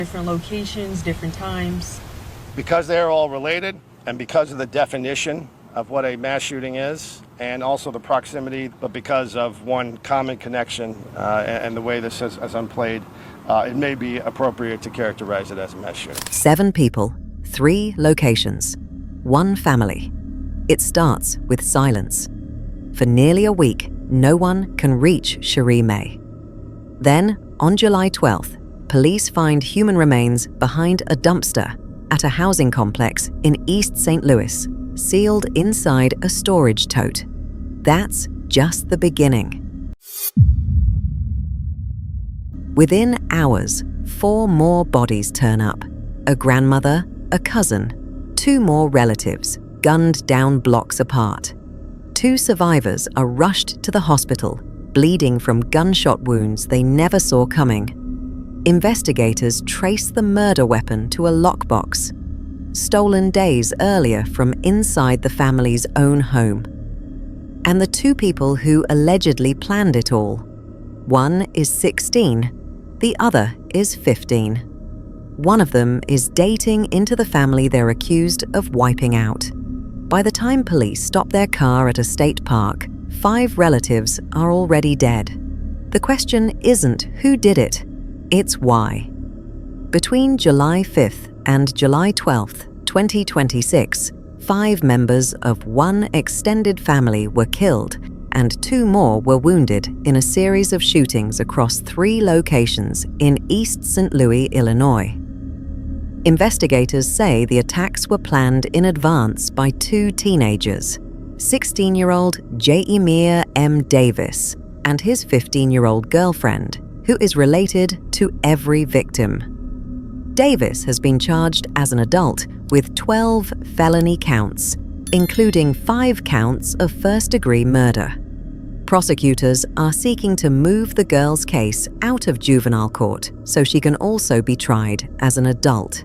Different locations, different times. Because they're all related, and because of the definition of what a mass shooting is, and also the proximity, but because of one common connection and the way this is unplayed, it may be appropriate to characterize it as a mass shooting. 7 people, 3 locations, 1 family. It starts with silence. For nearly a week, no one can reach Cherie May. Then, on July 12th, police find human remains behind a dumpster at a housing complex in East St. Louis, sealed inside a storage tote. That's just the beginning. Within hours, 4 more bodies turn up. A grandmother, a cousin, 2 more relatives, gunned down blocks apart. 2 survivors are rushed to the hospital, bleeding from gunshot wounds they never saw coming. Investigators trace the murder weapon to a lockbox, stolen days earlier from inside the family's own home. And the 2 people who allegedly planned it all. One is 16, the other is 15. One of them is dating into the family they're accused of wiping out. By the time police stop their car at a state park, 5 relatives are already dead. The question isn't who did it, it's why. Between July 5th and July 12th, 2026, 5 members of one extended family were killed and 2 more were wounded in a series of shootings across 3 locations in East St. Louis, Illinois. Investigators say the attacks were planned in advance by 2 teenagers, 16-year-old Jaemir M. Davis and his 15-year-old girlfriend, who is related to every victim. Davis has been charged as an adult with 12 felony counts, including 5 counts of first-degree murder. Prosecutors are seeking to move the girl's case out of juvenile court so she can also be tried as an adult.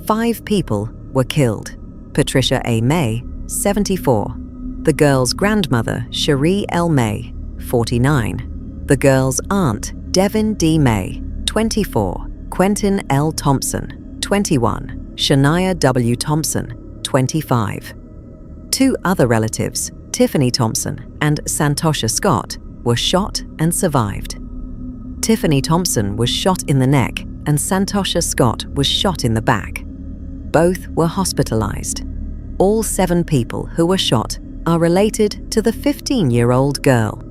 5 people were killed. Patricia A. May, 74. The girl's grandmother, Cherie L. May, 49. The girl's aunt, Devin D. May, 24. Quentin L. Thompson, 21. Shania W. Thompson, 25. 2 other relatives, Tiffany Thompson and Santosha Scott, were shot and survived. Tiffany Thompson was shot in the neck and Santosha Scott was shot in the back. Both were hospitalized. All 7 people who were shot are related to the 15-year-old girl.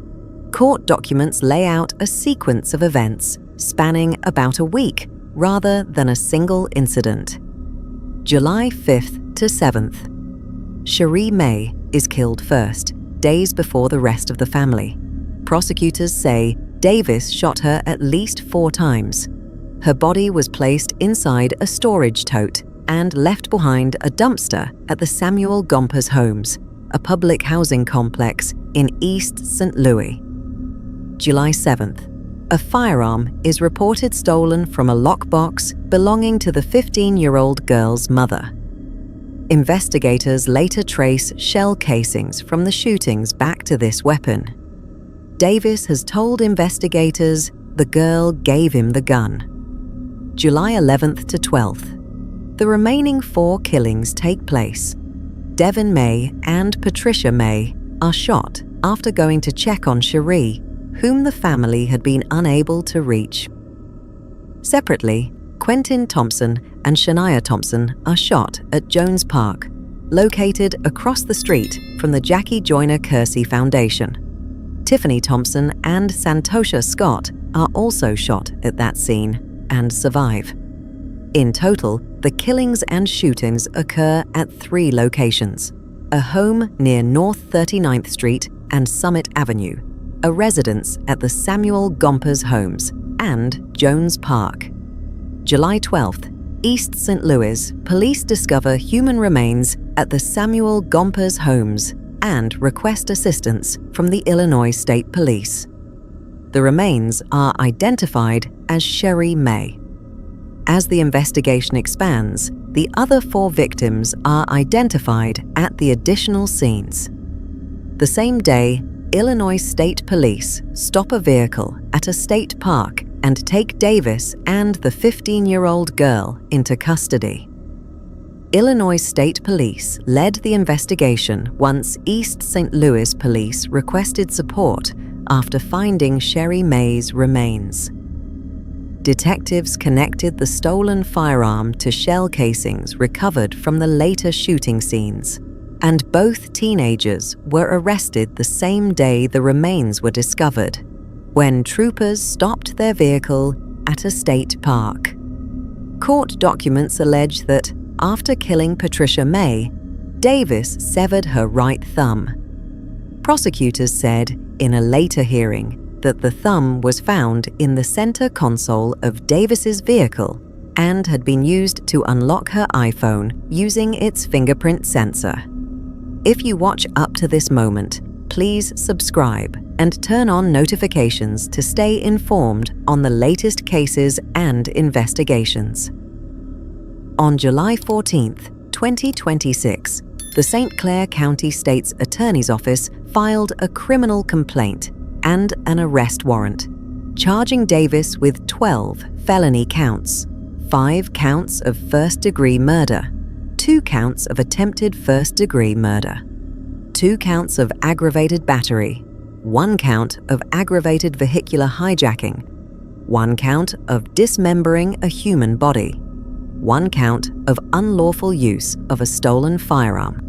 Court documents lay out a sequence of events spanning about a week rather than a single incident. July 5th to 7th. Cherie May is killed first, days before the rest of the family. Prosecutors say Davis shot her at least 4 times. Her body was placed inside a storage tote and left behind a dumpster at the Samuel Gompers Homes, a public housing complex in East St. Louis. July 7th. A firearm is reported stolen from a lockbox belonging to the 15-year-old girl's mother. Investigators later trace shell casings from the shootings back to this weapon. Davis has told investigators the girl gave him the gun. July 11th to 12th. The remaining 4 killings take place. Devin May and Patricia May are shot after going to check on Cherie, whom the family had been unable to reach. Separately, Quentin Thompson and Shania Thompson are shot at Jones Park, located across the street from the Jackie Joyner Kersey Foundation. Tiffany Thompson and Santosha Scott are also shot at that scene and survive. In total, the killings and shootings occur at 3 locations: a home near North 39th Street and Summit Avenue, a residence at the Samuel Gompers Homes, and Jones Park. July 12th, East St. Louis, police discover human remains at the Samuel Gompers Homes and request assistance from the Illinois State Police. The remains are identified as Cherie May. As the investigation expands, the other 4 victims are identified at the additional scenes. The same day, Illinois State Police stop a vehicle at a state park and take Davis and the 15-year-old girl into custody. Illinois State Police led the investigation once East St. Louis police requested support after finding Cherie May's remains. Detectives connected the stolen firearm to shell casings recovered from the later shooting scenes, and both teenagers were arrested the same day the remains were discovered, when troopers stopped their vehicle at a state park. Court documents allege that, after killing Patricia May, Davis severed her right thumb. Prosecutors said in a later hearing that the thumb was found in the center console of Davis's vehicle and had been used to unlock her iPhone using its fingerprint sensor. If you watch up to this moment, please subscribe and turn on notifications to stay informed on the latest cases and investigations. On July 14, 2026, the St. Clair County State's Attorney's Office filed a criminal complaint and an arrest warrant, charging Davis with 12 felony counts, 5 counts of first-degree murder, 2 counts of attempted first-degree murder, 2 counts of aggravated battery, 1 count of aggravated vehicular hijacking, 1 count of dismembering a human body, 1 count of unlawful use of a stolen firearm.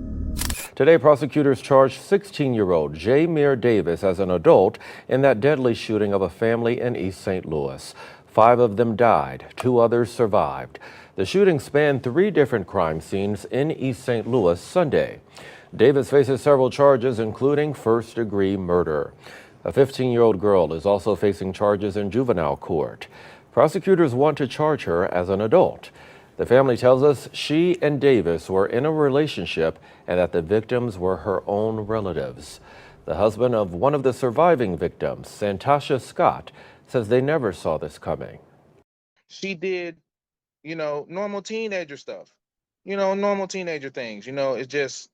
Today, prosecutors charged 16-year-old Jamir Davis as an adult in that deadly shooting of a family in East St. Louis. 5 of them died, 2 others survived. The shooting spanned 3 different crime scenes in East St. Louis Sunday. Davis faces several charges, including first-degree murder. A 15-year-old girl is also facing charges in juvenile court. Prosecutors want to charge her as an adult. The family tells us she and Davis were in a relationship and that the victims were her own relatives. The husband of one of the surviving victims, Santasha Scott, says they never saw this coming. She did, normal teenager stuff, normal teenager things. It's just,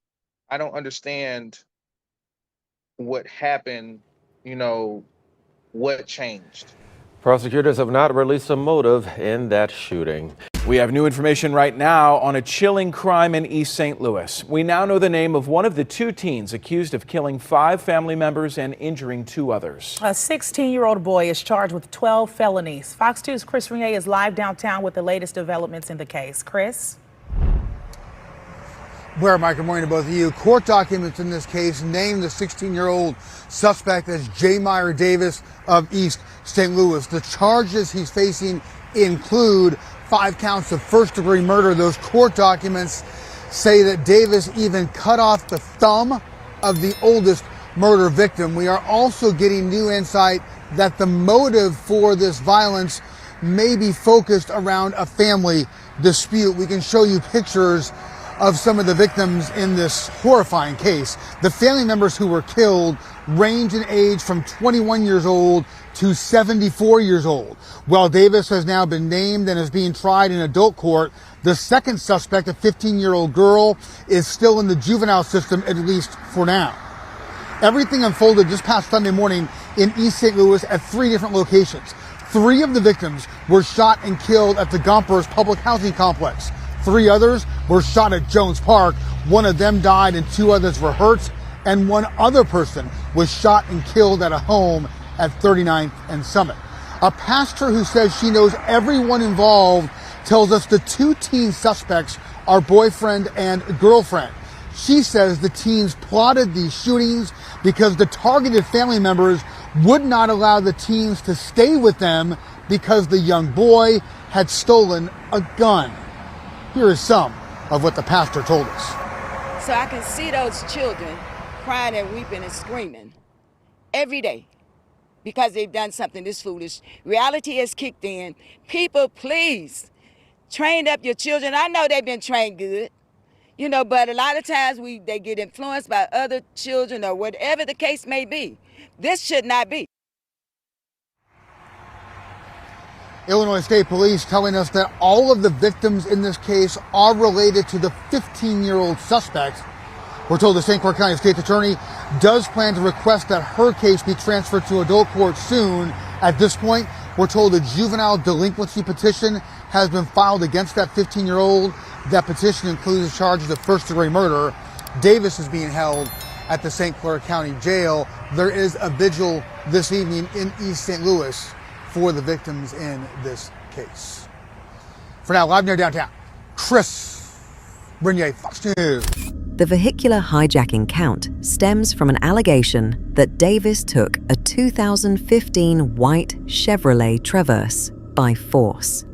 I don't understand what happened, what changed. Prosecutors have not released a motive in that shooting. We have new information right now on a chilling crime in East St. Louis. We now know the name of one of the 2 teens accused of killing 5 family members and injuring 2 others. A 16-year-old boy is charged with 12 felonies. Fox 2's Chris Renier is live downtown with the latest developments in the case. Chris? Blair, Mike, good morning to both of you. Court documents in this case name the 16-year-old suspect as Jamir Davis of East St. Louis. The charges he's facing include 5 counts of first-degree murder. Those court documents say that Davis even cut off the thumb of the oldest murder victim. We are also getting new insight that the motive for this violence may be focused around a family dispute. We can show you pictures of some of the victims in this horrifying case. The family members who were killed range in age from 21 years old to 74 years old. While Davis has now been named and is being tried in adult court, the second suspect, a 15-year-old girl, is still in the juvenile system, at least for now. Everything unfolded just past Sunday morning in East St. Louis at 3 different locations. 3 of the victims were shot and killed at the Gompers public housing complex. 3 others were shot at Jones Park. 1 of them died and 2 others were hurt. And 1 other person was shot and killed at a home at 39th and Summit. A pastor who says she knows everyone involved tells us the 2 teen suspects are boyfriend and girlfriend. She says the teens plotted these shootings because the targeted family members would not allow the teens to stay with them because the young boy had stolen a gun. Here is some of what the pastor told us. So I can see those children crying and weeping and screaming every day because they've done something this foolish. Reality has kicked in. People, please, train up your children. I know they've been trained good, but a lot of times they get influenced by other children or whatever the case may be. This should not be. Illinois State Police telling us that all of the victims in this case are related to the 15-year-old suspect. We're told the St. Clair County State's Attorney does plan to request that her case be transferred to adult court soon. At this point, We're told a juvenile delinquency petition has been filed against that 15-year-old. That petition includes charges of first-degree murder. Davis is being held at the St. Clair County Jail. There is a vigil this evening in East St. Louis for the victims in this case. For now, live near downtown, Chris Brunier, Fox News. The vehicular hijacking count stems from an allegation that Davis took a 2015 white Chevrolet Traverse by force.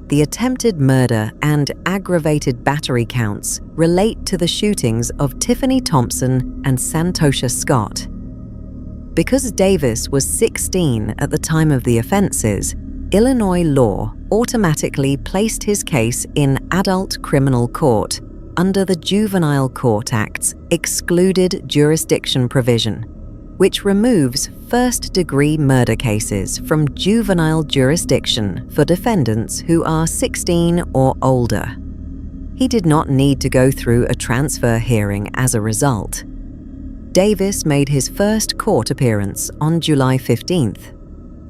The attempted murder and aggravated battery counts relate to the shootings of Tiffany Thompson and Santosha Scott. Because Davis was 16 at the time of the offenses, Illinois law automatically placed his case in adult criminal court under the Juvenile Court Act's excluded jurisdiction provision, which removes first-degree murder cases from juvenile jurisdiction for defendants who are 16 or older. He did not need to go through a transfer hearing as a result. Davis made his first court appearance on July 15th.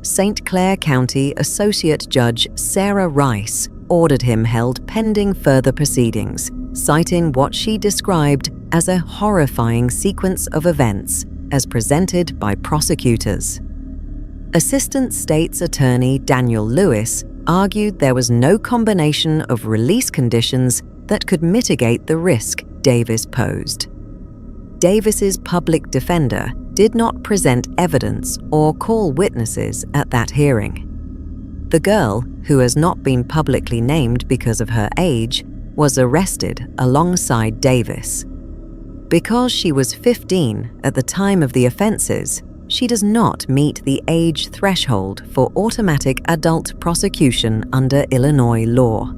St. Clair County Associate Judge Sarah Rice ordered him held pending further proceedings, citing what she described as a horrifying sequence of events as presented by prosecutors. Assistant State's Attorney Daniel Lewis argued there was no combination of release conditions that could mitigate the risk Davis posed. Davis's public defender did not present evidence or call witnesses at that hearing. The girl, who has not been publicly named because of her age, was arrested alongside Davis. Because she was 15 at the time of the offenses, she does not meet the age threshold for automatic adult prosecution under Illinois law.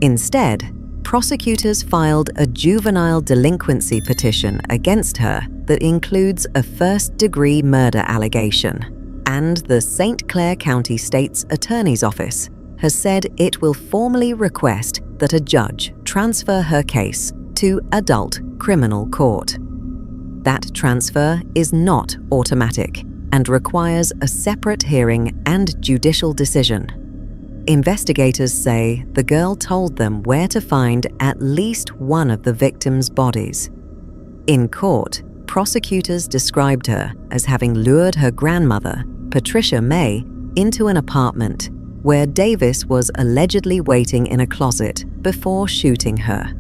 Instead, prosecutors filed a juvenile delinquency petition against her that includes a first-degree murder allegation, and the St. Clair County State's Attorney's Office has said it will formally request that a judge transfer her case to adult criminal court. That transfer is not automatic and requires a separate hearing and judicial decision. Investigators say the girl told them where to find at least one of the victims' bodies. In court, prosecutors described her as having lured her grandmother, Patricia May, into an apartment where Davis was allegedly waiting in a closet before shooting her.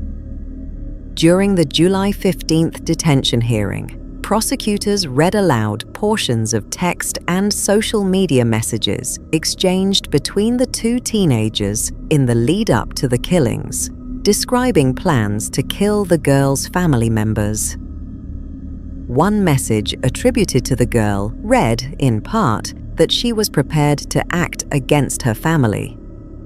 During the July 15th detention hearing, prosecutors read aloud portions of text and social media messages exchanged between the two teenagers in the lead-up to the killings, describing plans to kill the girl's family members. One message attributed to the girl read, in part, that she was prepared to act against her family.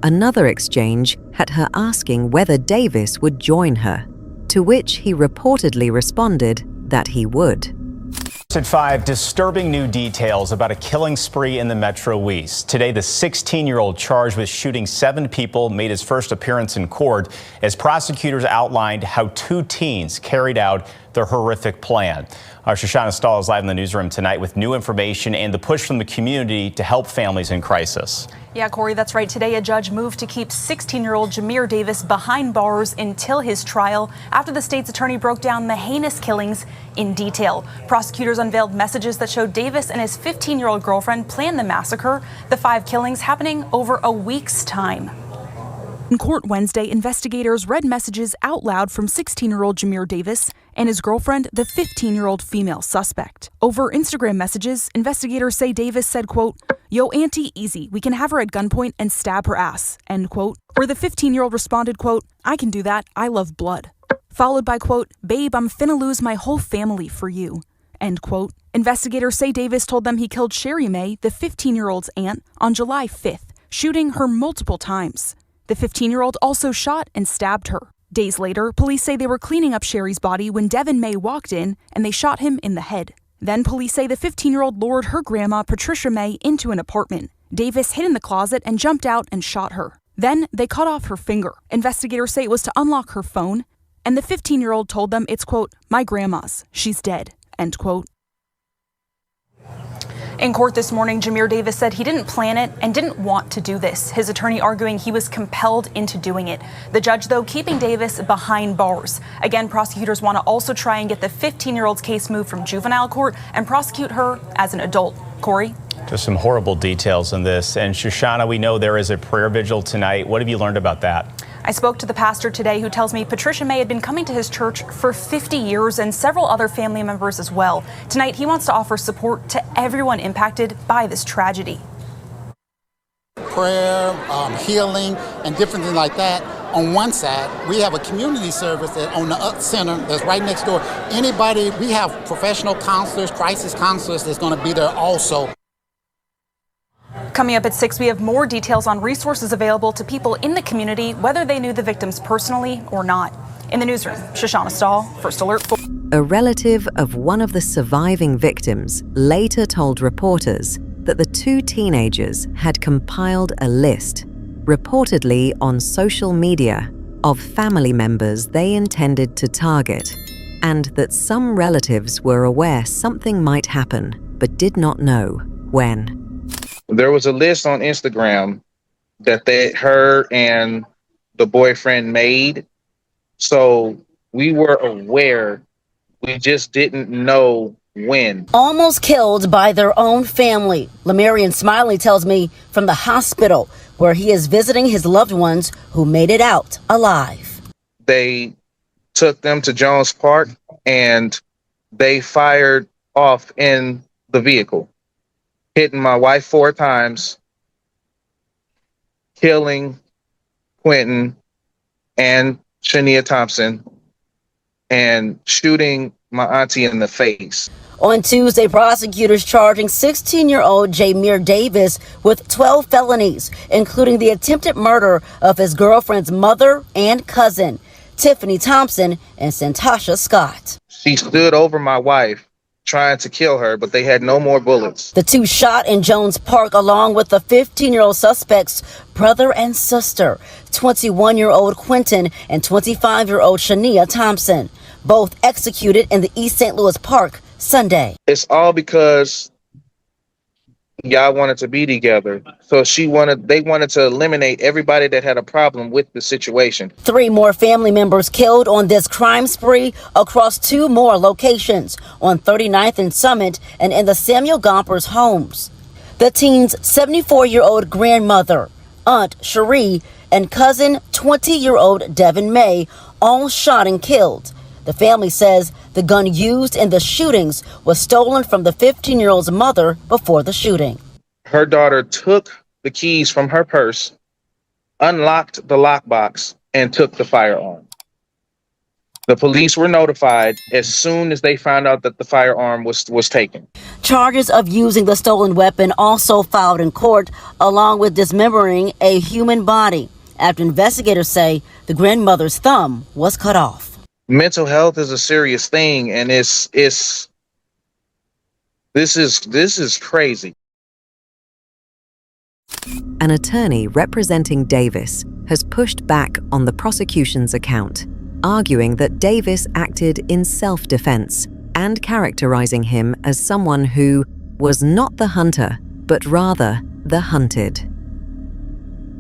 Another exchange had her asking whether Davis would join her, to which he reportedly responded that he would. At 5, disturbing new details about a killing spree in the Metro East. Today, the 16-year-old charged with shooting 7 people made his first appearance in court as prosecutors outlined how 2 teens carried out their horrific plan. Our Shoshana Stahl is live in the newsroom tonight with new information and the push from the community to help families in crisis. Yeah, Corey, that's right. Today, a judge moved to keep 16-year-old Jameer Davis behind bars until his trial after the state's attorney broke down the heinous killings in detail. Prosecutors unveiled messages that showed Davis and his 15-year-old girlfriend planned the massacre, the 5 killings happening over a week's time. In court Wednesday, investigators read messages out loud from 16-year-old Jameer Davis and his girlfriend, the 15-year-old female suspect. Over Instagram messages, investigators say Davis said, quote, "Yo, auntie, easy. We can have her at gunpoint and stab her ass," end quote. Where the 15-year-old responded, quote, "I can do that. I love blood." Followed by, quote, "Babe, I'm finna lose my whole family for you," end quote. Investigators say Davis told them he killed Cherie May, the 15-year-old's aunt, on July 5th, shooting her multiple times. The 15-year-old also shot and stabbed her. Days later, police say they were cleaning up Cherie's body when Devin May walked in and they shot him in the head. Then police say the 15-year-old lured her grandma, Patricia May, into an apartment. Davis hid in the closet and jumped out and shot her. Then they cut off her finger. Investigators say it was to unlock her phone, and the 15-year-old told them it's, quote, "My grandma's. She's dead," end quote. In court this morning, Jamir Davis said he didn't plan it and didn't want to do this. His attorney arguing he was compelled into doing it. The judge, though, keeping Davis behind bars. Again, prosecutors want to also try and get the 15-year-old's case moved from juvenile court and prosecute her as an adult. Corey? Just some horrible details in this. And Shoshana, we know there is a prayer vigil tonight. What have you learned about that? I spoke to the pastor today who tells me Patricia May had been coming to his church for 50 years and several other family members as well. Tonight, he wants to offer support to everyone impacted by this tragedy. Prayer, healing, and different things like that. On one side, we have a community service that on the center that's right next door. Anybody, we have professional counselors, crisis counselors that's going to be there also. Coming up at 6, we have more details on resources available to people in the community, whether they knew the victims personally or not. In the newsroom, Shoshana Stahl, First Alert. A relative of one of the surviving victims later told reporters that the two teenagers had compiled a list, reportedly on social media, of family members they intended to target, and that some relatives were aware something might happen, but did not know when. There was a list on Instagram that her and the boyfriend made. So we were aware, we just didn't know when. Almost killed by their own family. Lamarian Smiley tells me from the hospital where he is visiting his loved ones who made it out alive. They took them to Jones Park and they fired off in the vehicle, hitting my wife 4 times, killing Quentin and Shania Thompson, and shooting my auntie in the face. On Tuesday, prosecutors charging 16-year-old Jamir Davis with 12 felonies, including the attempted murder of his girlfriend's mother and cousin, Tiffany Thompson and Santasha Scott. She stood over my wife trying to kill her, but they had no more bullets. The two shot in Jones Park along with the 15-year-old suspect's brother and sister, 21-year-old Quentin and 25-year-old Shania Thompson, both executed in the East St. Louis Park Sunday. It's all because y'all wanted to be together. So they wanted to eliminate everybody that had a problem with the situation. 3 more family members killed on this crime spree across 2 more locations on 39th and Summit and in the Samuel Gompers homes. The teen's 74-year-old grandmother, Aunt Cherie, and cousin 20-year-old Devin May all shot and killed. The family says the gun used in the shootings was stolen from the 15-year-old's mother before the shooting. Her daughter took the keys from her purse, unlocked the lockbox, and took the firearm. The police were notified as soon as they found out that the firearm was taken. Charges of using the stolen weapon also filed in court, along with dismembering a human body, after investigators say the grandmother's thumb was cut off. Mental health is a serious thing, and this is crazy. An attorney representing Davis has pushed back on the prosecution's account, arguing that Davis acted in self-defense and characterizing him as someone who was not the hunter, but rather the hunted.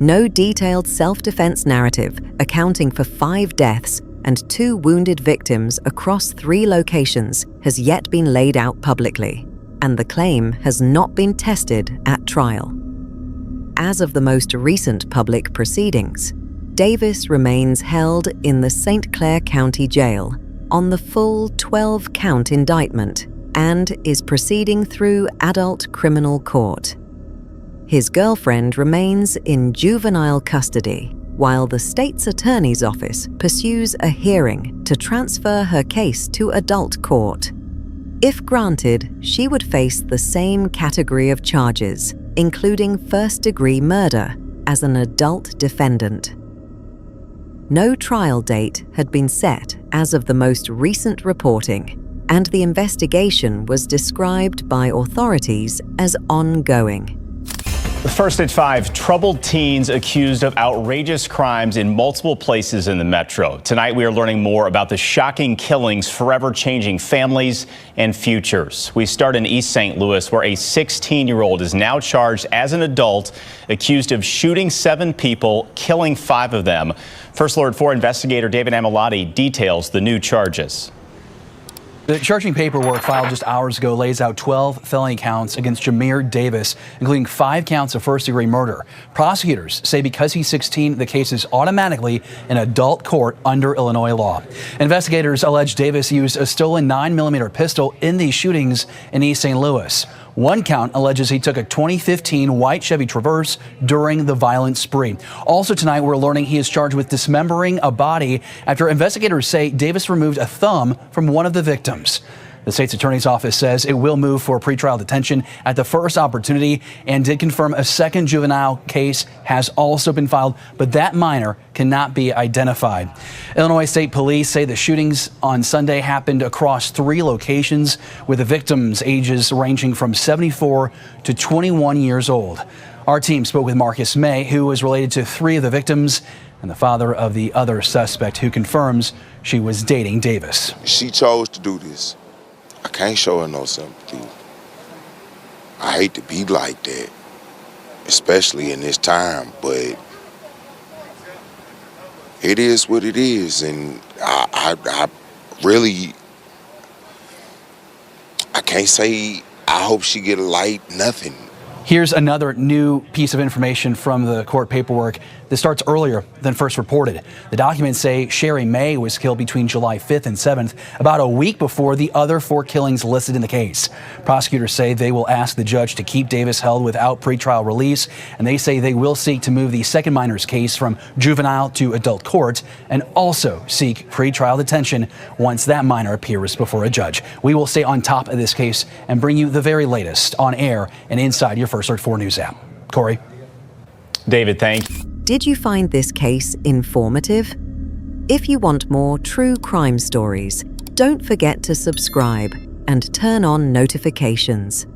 No detailed self-defense narrative accounting for 5 deaths and 2 wounded victims across 3 locations has yet been laid out publicly, and the claim has not been tested at trial. As of the most recent public proceedings, Davis remains held in the St. Clair County Jail on the full 12-count indictment and is proceeding through adult criminal court. His girlfriend remains in juvenile custody, while the state's attorney's office pursues a hearing to transfer her case to adult court. If granted, she would face the same category of charges, including first-degree murder, as an adult defendant. No trial date had been set as of the most recent reporting, and the investigation was described by authorities as ongoing. First at 5, troubled teens accused of outrageous crimes in multiple places in the metro. Tonight, we are learning more about the shocking killings forever changing families and futures. We start in East St. Louis, where a 16-year-old is now charged as an adult, accused of shooting 7 people, killing 5 of them. First Alert 4 investigator David Amilati details the new charges. The charging paperwork filed just hours ago lays out 12 felony counts against Jameer Davis, including 5 counts of first-degree murder. Prosecutors say because he's 16, the case is automatically in adult court under Illinois law. Investigators allege Davis used a stolen 9mm pistol in these shootings in East St. Louis. One count alleges he took a 2015 white Chevy Traverse during the violent spree. Also tonight, we're learning he is charged with dismembering a body after investigators say Davis removed a thumb from one of the victims. The state's attorney's office says it will move for pretrial detention at the first opportunity and did confirm a second juvenile case has also been filed, but that minor cannot be identified. Illinois State Police say the shootings on Sunday happened across 3 locations, with the victims' ages ranging from 74 to 21 years old. Our team spoke with Marcus May, who is related to 3 of the victims, and the father of the other suspect, who confirms she was dating Davis. She chose to do this. I can't show her no sympathy. I hate to be like that, especially in this time, but it is what it is, and I really, I can't say I hope she get a light, nothing. Here's another new piece of information from the court paperwork. This starts earlier than first reported. The documents say Cherie May was killed between July 5th and 7th, about a week before the other 4 killings listed in the case. Prosecutors say they will ask the judge to keep Davis held without pretrial release, and they say they will seek to move the second minor's case from juvenile to adult court and also seek pretrial detention once that minor appears before a judge. We will stay on top of this case and bring you the very latest on air and inside your First Alert 4 News app. Corey. David, thank you. Did you find this case informative? If you want more true crime stories, don't forget to subscribe and turn on notifications.